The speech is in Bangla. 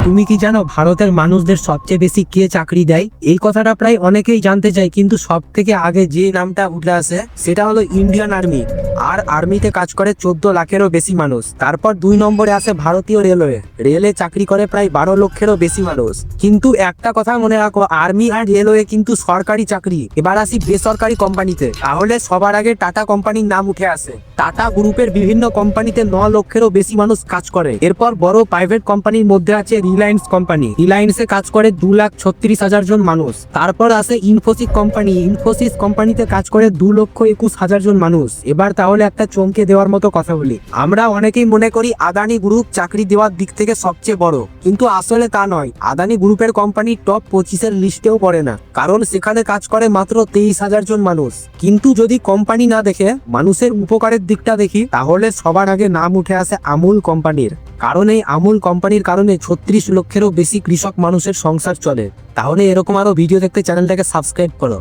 তুমি কি জানো ভারতের মানুষদের সবচেয়ে বেশি কে চাকরি দেয়? এই কথাটা প্রায় অনেকেই জানতে চায়, কিন্তু সব থেকে আগে যে নামটা উঠে আসে সেটা হলো ইন্ডিয়ান আর্মি। আর আর্মিতে কাজ করে 14 লাখেরও বেশি মানুষ। তারপর 2 নম্বরে আসে ভারতীয় রেলওয়ে। রেলে চাকরি করে প্রায় 12 লক্ষেরও বেশি মানুষ। কিন্তু একটা কথা মনে রাখো, আর্মি আর রেলওয়ে কিন্তু সরকারি চাকরি। এবার আসি বেসরকারি কোম্পানিতে, তাহলে সবার আগে টাটা কোম্পানির নাম উঠে আসে। টাটা গ্রুপের বিভিন্ন কোম্পানিতে 9 লক্ষেরও বেশি মানুষ কাজ করে। এরপর বড় প্রাইভেট কোম্পানির মধ্যে আছে রিলায়েন্স কোম্পানি। রিলায়েন্সে কাজ করে 2,36,000 জন মানুষ। তারপর আসে ইনফোসিস কোম্পানি। ইনফোসিস কোম্পানিতে কাজ করে 2,21,000 জন মানুষ। এবার তাহলে একটা চমকে দেওয়ার মতো কথা বলি, আমরা অনেকেই মনে করি আদানি গ্রুপ চাকরি দেওয়ার দিক থেকে সবচেয়ে বড়, কিন্তু আসলে তা নয়। আদানি গ্রুপের কোম্পানি টপ 25-এর লিস্টেও পড়ে না, কারণ সেখানে কাজ করে মাত্র 23,000 জন মানুষ। কিন্তু যদি কোম্পানি না দেখে মানুষের উপকারের দিকটা দেখি, তাহলে সবার আগে নাম উঠে আসে আমুল কোম্পানির। কারণ এই আমুল কোম্পানির কারণে 36 লক্ষেরও বেশি কৃষক মানুষের সংসার চলে। তাহলে এরকম আরো ভিডিও দেখতে চ্যানেলটাকে সাবস্ক্রাইব করো।